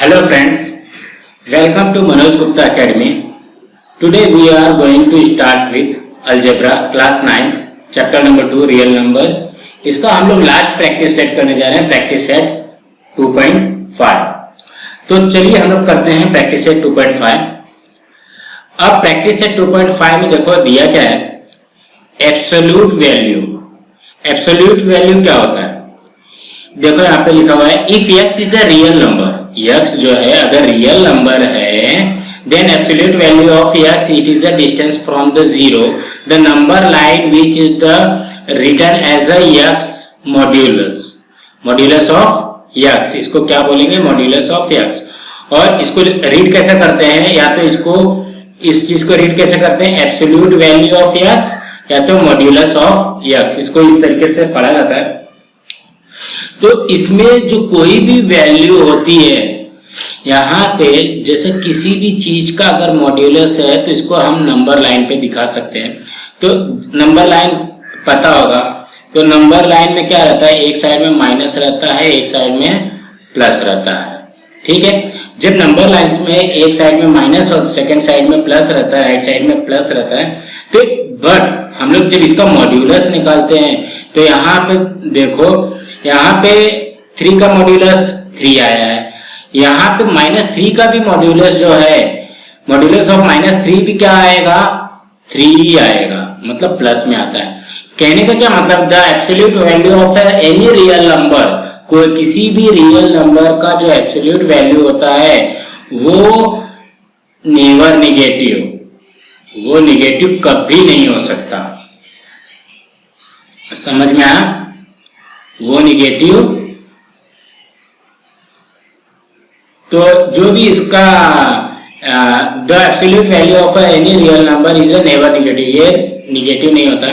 Hello friends, welcome to Manoj Gupta Academy. Today we are going to start with Algebra class 9 chapter number 2 real number. इसका हम लोग last practice set करने जा रहे हैं, practice set 2.5. तो चलिए हम लोग करते हैं प्रैक्टिस सेट 2.5. अब प्रैक्टिस सेट 2.5 में देखो दिया क्या है, एब्सोल्यूट वैल्यू. एब्सोल्यूट वैल्यू क्या होता है, देखो यहाँ पे लिखा हुआ है if x is a real number. x जो है अगर रियल नंबर है then absolute value of x it is a distance from the zero the number line which is the return as a x modulus. Modulus of x, इसको क्या बोलेंगे, modulus of x. और इसको read कैसे करते हैं, या तो इसको इस चीज को रीड कैसे करते हैं, एब्सोल्यूट वैल्यू ऑफ x या तो मॉड्यूलस ऑफ x. इसको इस तरीके से पढ़ा जाता है. तो इसमें जो कोई भी वैल्यू होती है यहाँ पे, जैसे किसी भी चीज का अगर मॉड्यूलस है तो इसको हम नंबर लाइन पे दिखा सकते हैं. तो नंबर लाइन पता होगा, तो नंबर लाइन में क्या रहता है, एक साइड में माइनस रहता है, एक साइड में प्लस रहता है. ठीक है, जब नंबर लाइन में एक साइड में माइनस और सेकेंड साइड में प्लस रहता है, राइट साइड में प्लस रहता है, तो बट हम लोग जब इसका मॉड्यूलस निकालते हैं तो यहाँ पे देखो, यहाँ पे 3 का मॉड्यूलस 3 आया है, यहाँ पे -3 का भी मॉड्यूलस जो है, मॉड्यूलस ऑफ -3 भी क्या आएगा, 3 ही आएगा, मतलब प्लस में आता है. कहने का क्या मतलब, the absolute value of any real number, कोई किसी भी रियल नंबर का जो एब्सोल्यूट वैल्यू होता है वो नेवर निगेटिव, वो निगेटिव कभी नहीं हो सकता. समझ में आया, वो निगेटिव. तो जो भी इसका the absolute value of any real number is a never negative, ये निगेटिव नहीं होता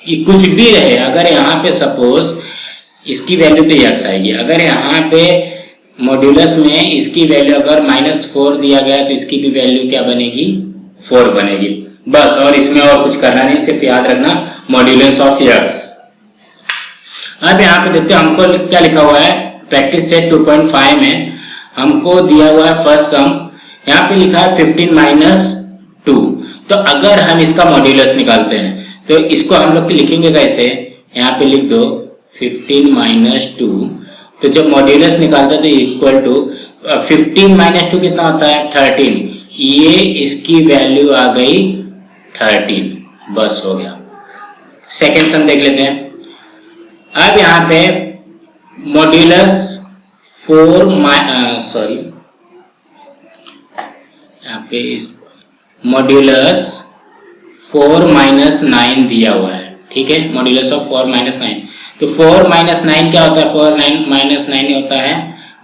कि कुछ भी रहे. अगर यहाँ पे सपोज इसकी वैल्यू तो x आएगी, अगर यहाँ पे मॉड्यूलस में इसकी वैल्यू अगर -4 दिया गया तो इसकी भी वैल्यू क्या बनेगी, 4 बनेगी बस. और इसमें और कुछ करना नहीं, सिर्फ याद रखना मॉड्यूलस ऑफ x. अब यहाँ पे देखते हैं हमको क्या लिखा हुआ है, प्रैक्टिस सेट 2.5 में हमको दिया हुआ है फर्स्ट सम. यहाँ पे लिखा है 15 - 2. तो अगर हम इसका मॉड्यूलस निकालते हैं तो इसको हम लोग लिखेंगे कैसे, यहाँ पे लिख दो 15 - 2. तो जब मॉड्यूलस निकालते हैं तो इक्वल टू 15 - 2 कितना होता है, 13. ये इसकी वैल्यू आ गई 13, बस हो गया. सेकेंड सम देख लेते हैं. अब यहाँ पे मॉड्यूलस 4 यहाँ पे मॉड्यूलस 4 - 9 दिया हुआ है. ठीक है, मॉड्यूलस ऑफ 4 - 9. तो 4 - 9 क्या होता है, 4 - 9 होता है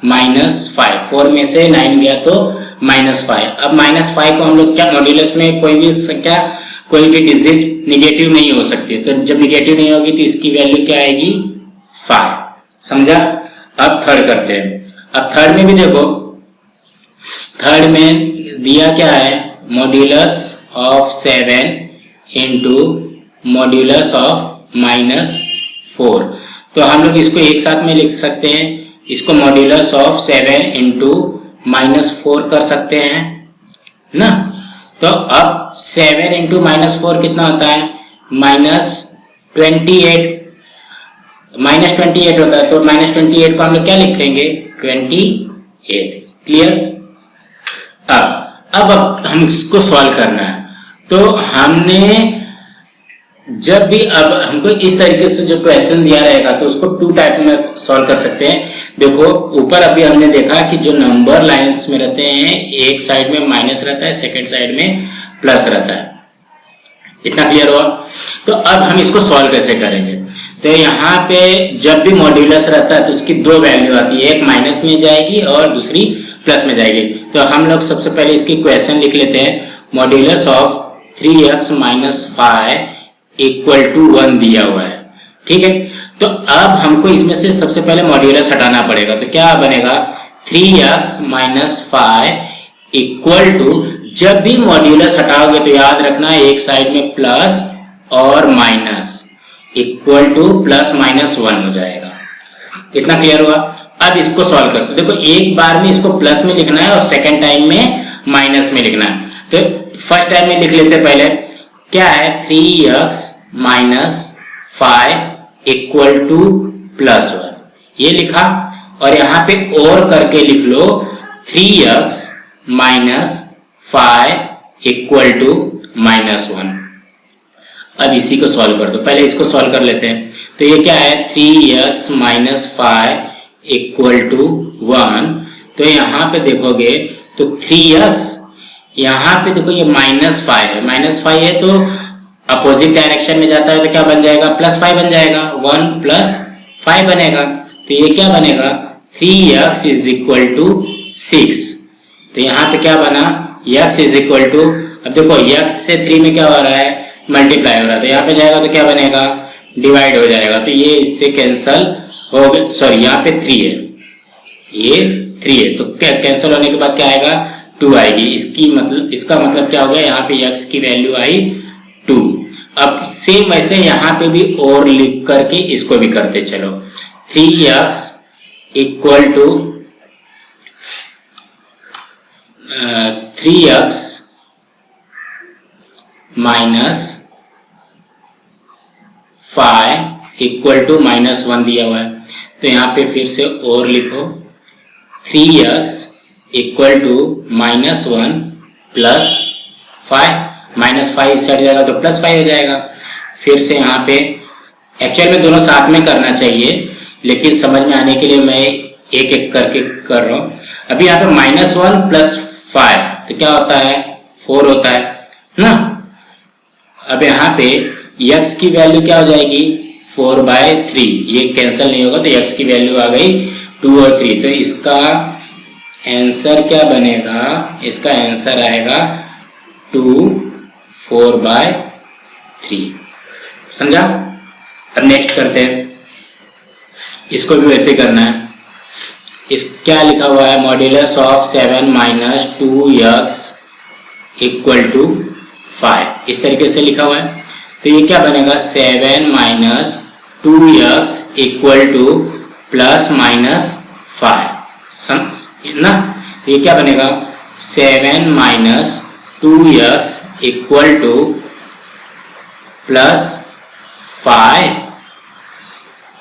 -5. 4 में से 9 गया तो -5. अब -5 को हम लोग क्या, मॉड्यूलस में कोई भी संख्या, कोई भी डिजिट निगेटिव नहीं हो सकती. तो जब निगेटिव नहीं होगी तो इसकी वैल्यू क्या आएगी, 5. समझा. अब थर्ड करते हैं. अब थर्ड में भी देखो, थर्ड में दिया क्या है, modulus of 7 into modulus of -4. तो हम लोग इसको एक साथ में लिख सकते हैं, इसको मॉड्यूलस ऑफ 7 इंटू -4 कर सकते हैं ना. तो अब 7 इंटू -4 कितना होता है, -28 होता है. तो -28 को हम लोग क्या लिखेंगे, 28. क्लियर. अब हम इसको सॉल्व करना है. तो हमने जब भी, अब हमको इस तरीके से जो क्वेश्चन दिया रहेगा तो उसको 2 टाइप में सॉल्व कर सकते हैं. देखो ऊपर अभी हमने देखा कि जो नंबर लाइंस में रहते हैं, एक साइड में माइनस रहता है, सेकेंड साइड में प्लस रहता है. इतना क्लियर हुआ. तो अब हम इसको सॉल्व कैसे करेंगे, तो यहाँ पे जब भी मॉड्यूलस रहता है तो उसकी 2 वैल्यू आती है, एक माइनस में जाएगी और दूसरी प्लस में जाएगी. तो हम लोग सबसे पहले इसकी क्वेश्चन लिख लेते हैं. Modulus of 3x - 5 equal to 1 दिया हुआ है. ठीक है, तो अब हमको इसमें से सबसे पहले मॉड्यूलस हटाना पड़ेगा. तो क्या बनेगा, 3x - 5 इक्वल टू, जब भी मॉड्यूलस हटाओगे तो याद रखना एक साइड में प्लस और माइनस, इक्वल टू +- 1 हो जाएगा. इतना क्लियर हुआ. अब इसको सॉल्व करते, देखो एक बार में इसको प्लस में लिखना है और सेकेंड टाइम में माइनस में लिखना है। तो फर्स्ट टाइम में लिख लेते पहले, क्या है 3x माइनस 5 इक्वल टू +1, ये लिखा। और यहां पे और करके लिख लो 3x माइनस 5 इक्वल टू -1। अब इसी को सॉल्व कर दो, पहले इसको सॉल्व कर लेते हैं। तो ये क्या है 3x माइनस 5 इक्वल टू 1। तो यहाँ पे देखोगे तो 3x, यहाँ पे देखो ये -5 है, -5 है तो अपोजिट डायरेक्शन में जाता है तो क्या बन जाएगा +5 बन जाएगा, 1 + 5 बनेगा। तो ये क्या बनेगा 3x इज इक्वल टू 6। तो यहाँ पे क्या बना x इज इक्वल टू, अब देखो x से 3 में क्या हो रहा है मल्टीप्लाई हो रहा है, तो यहाँ पे जाएगा तो क्या बनेगा डिवाइड हो जाएगा। तो ये इससे कैंसल हो गया, सॉरी यहाँ पे 3 है, ये 3 है तो क्या कैंसिल होने के बाद क्या आएगा 2 आएगी। इसका मतलब क्या हो गया, यहाँ पे x की वैल्यू आई 2। अब सेम वैसे यहाँ पे भी और लिख करके इसको भी करते चलो, 3x equal to 3x minus 5 equal to -1 दिया हुआ है। तो यहाँ पे फिर से और लिखो 3x इक्वल टू -1 प्लस 5, -5 इस साइड जाएगा तो +5 हो जाएगा। फिर से यहाँ पे एक्चुअल में दोनों साथ में करना चाहिए, लेकिन समझ में आने के लिए मैं एक एक करके कर रहा हूँ। अभी यहाँ पे -1 प्लस 5 तो क्या होता है 4 होता है ना। अब यहाँ पे x की वैल्यू क्या हो जाएगी 4/3, ये कैंसिल नहीं होगा तो x की वैल्यू आ गई 2 और 3। तो इसका आंसर क्या बनेगा, इसका आंसर आएगा 2 4/3। समझा। अब नेक्स्ट करते हैं, इसको भी वैसे करना है। इस क्या लिखा हुआ है modulus of 7 minus 2x equal to 5, इस तरीके से लिखा हुआ है। तो ये क्या बनेगा 7 माइनस 2x इक्वल टू ±5 ना। ये क्या बनेगा 7 माइनस 2x इक्वल टू +5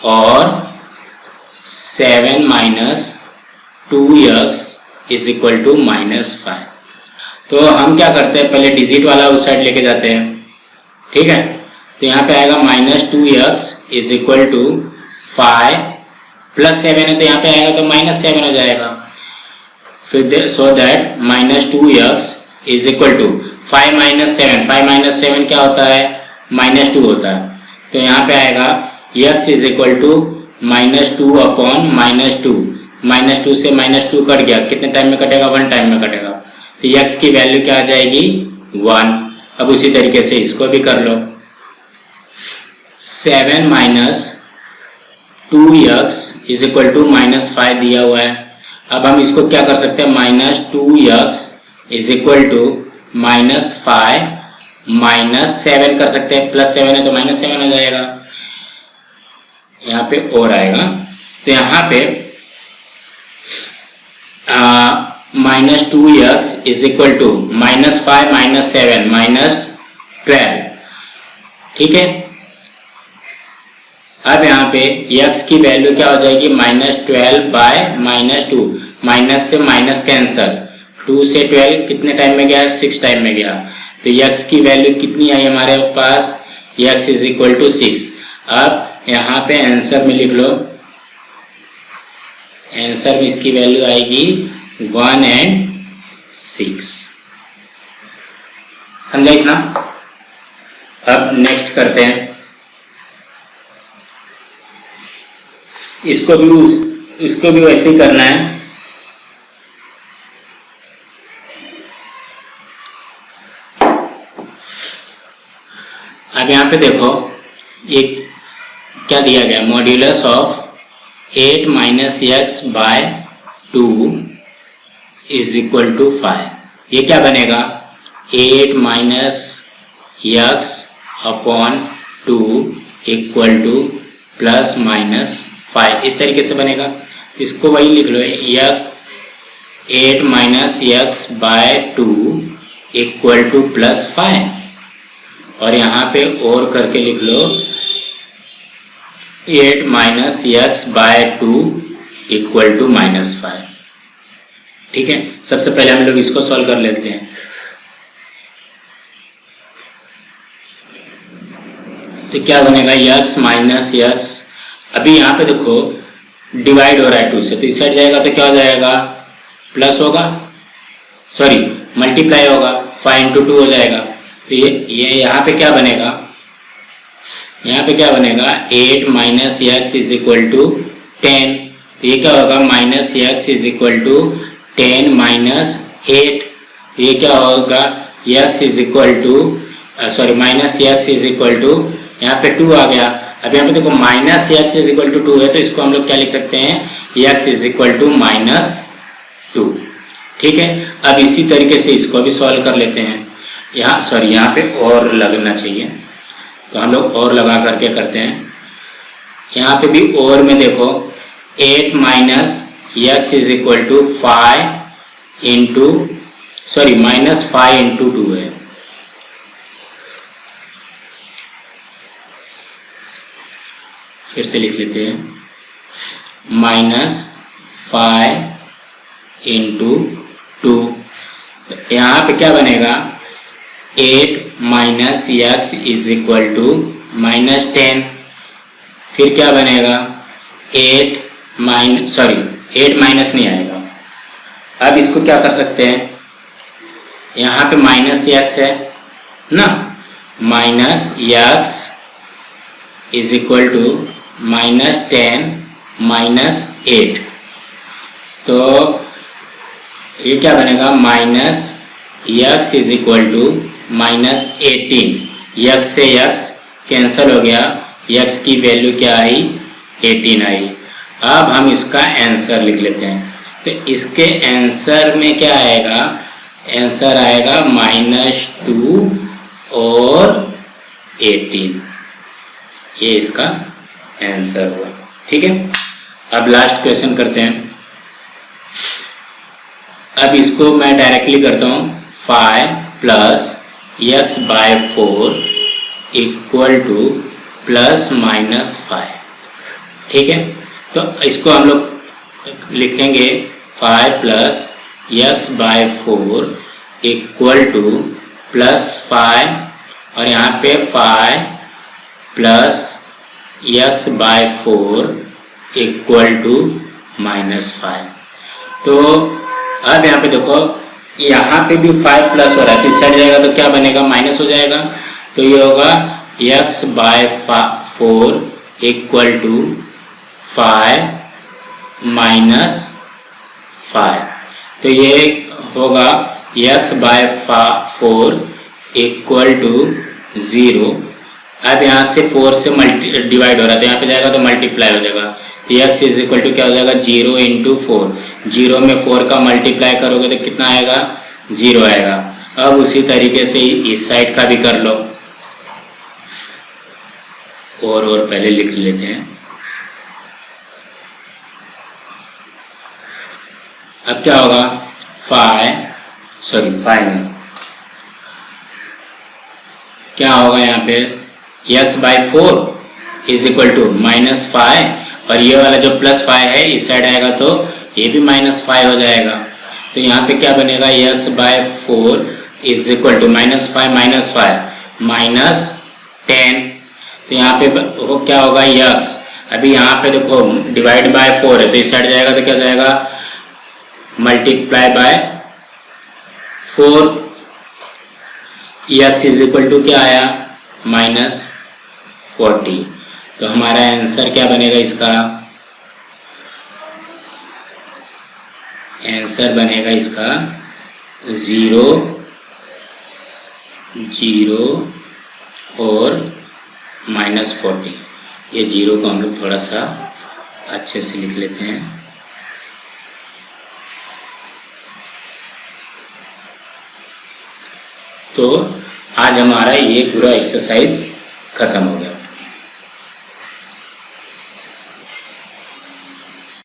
और 7 minus 2x is equal to -5। तो हम क्या करते हैं पहले डिजिट वाला उस साइड लेके जाते हैं, ठीक है। तो यहाँ पे आएगा -2x इज इक्वल टू 5 + 7 है तो यहाँ पे आएगा तो -7 हो जाएगा। फिर so that -2x is equal to 5 - 7, 5 - 7 क्या होता है -2 होता है। तो यहाँ पे आएगा x is equal to -2 upon -2, -2 से -2 कट गया, कितने टाइम में कटेगा 1 टाइम में कटेगा। तो x की वैल्यू क्या आ जाएगी 1। अब उसी तरीके से इसको भी कर लो, 7 minus 2x is equal to -5 दिया हुआ है। अब हम इसको क्या कर सकते हैं -2x इज इक्वल टू -5 -7 कर सकते हैं, +7 है तो -7 हो जाएगा। यहाँ पे और आएगा तो यहाँ पे -2x इज इक्वल टू -5 - 7 -12, ठीक है। अब यहाँ पे x की वैल्यू क्या हो जाएगी -12/-2, माइनस से माइनस कैंसर, 2 से 12 कितने टाइम में गया 6 टाइम में गया। तो x की वैल्यू कितनी आई हमारे पास x इज इक्वल टू 6। अब यहाँ पे आंसर में लिख लो, आंसर में इसकी वैल्यू आएगी 1 और 6। समझा इतना। अब नेक्स्ट करते हैं, इसको भी वैसे ही करना है। अब यहाँ पे देखो एक क्या दिया गया modulus of 8 minus x/2 is equal to 5। ये क्या बनेगा 8 minus x upon 2 equal to +-5, इस तरीके से बनेगा। इसको वही लिख लो, 8 minus x by 2 equal to +5, और यहाँ पे और करके लिख लो 8 minus x by 2 equal to -5। ठीक है, सबसे पहले हम लोग इसको सॉल्व कर लेते हैं। तो क्या बनेगा, x माइनस एक्स, अभी यहाँ पे देखो डिवाइड हो रहा है 2 से, तो इस साइड जाएगा तो क्या हो जाएगा, प्लस होगा, सॉरी मल्टीप्लाई होगा, 5 × 2 हो जाएगा। तो ये यहाँ पे क्या बनेगा, यहाँ पे क्या बनेगा, 8 minus x is equal to 10। तो ये क्या होगा, minus x is equal to 10 minus 8। ये क्या होगा, x is equal to sorry minus x is equal to, यहाँ पे 2 आ गया। अब यहाँ पे देखो minus x is equal to 2 है, तो इसको हम लोग क्या लिख सकते हैं, x इज इक्वल टू -2। ठीक है, अब इसी तरीके से इसको भी सॉल्व कर लेते हैं। यहाँ सॉरी यहाँ पे और लगना चाहिए, तो हम लोग और लगा करके करते हैं। यहाँ पे भी और में देखो 8 minus x is equal to 5 into sorry -5 into 2 है। फिर से लिख लेते हैं, -5 इंटू 2। यहाँ पे क्या बनेगा, 8 minus x is equal to -10। फिर क्या बनेगा, 8 माइनस नहीं आएगा। अब इसको क्या कर सकते हैं, यहाँ पे माइनस एक्स है ना, minus x is equal to -10 -8। तो ये क्या बनेगा, minus x is equal to -18। X से एक्स कैंसिल हो गया, एक्स की वैल्यू क्या आई, 18 आई। अब हम इसका आंसर लिख लेते हैं। तो इसके आंसर में क्या आएगा, आंसर आएगा -2 और 18। ये इसका आंसर हुआ। ठीक है, अब लास्ट क्वेश्चन करते हैं। अब इसको मैं डायरेक्टली करता हूँ, 5 plus x by 4 equal to +-5। ठीक है, तो इसको हम लोग लिखेंगे 5 plus x by 4 equal to +5, और यहाँ पे 5 plus x by 4 equal to -5। तो अब यहाँ पे देखो, यहाँ पे भी 5 प्लस हो रहा है, तो इस साइड जाएगा तो क्या बनेगा, माइनस हो जाएगा। तो ये होगा x बाय 4 इक्वल टू 5 -5। तो ये होगा x बाय 4 इक्वल टू 0। अब यहाँ से 4 से डिवाइड हो रहा है, तो यहाँ पे जाएगा तो मल्टीप्लाई हो जाएगा। तो x इज इक्वल टू क्या हो जाएगा, 0 × 4। 0 में 4 का मल्टीप्लाई करोगे तो कितना आएगा, 0 आएगा। अब उसी तरीके से इस साइड का भी कर लो, और पहले लिख लेते हैं। अब क्या होगा, 5 नहीं, क्या होगा यहाँ पे, x by 4 is equal to -5, और ये वाला जो +5 है इस साइड आएगा तो ये भी -5 हो जाएगा। तो यहाँ पे क्या बनेगा, x by 4 is equal to -5 -10। तो यहाँ पे वो क्या होगा, x। अभी यहाँ पे देखो डिवाइड बाय 4 है, तो इस साइड जाएगा तो क्या जाएगा, multiply by 4। x is equal to क्या आया, -40। तो हमारा आंसर क्या बनेगा, इसका आंसर बनेगा इसका 0 0 और -40। ये 0 को हम लोग थोड़ा सा अच्छे से लिख लेते हैं। तो आज हमारा ये पूरा एक्सरसाइज खत्म हो गया।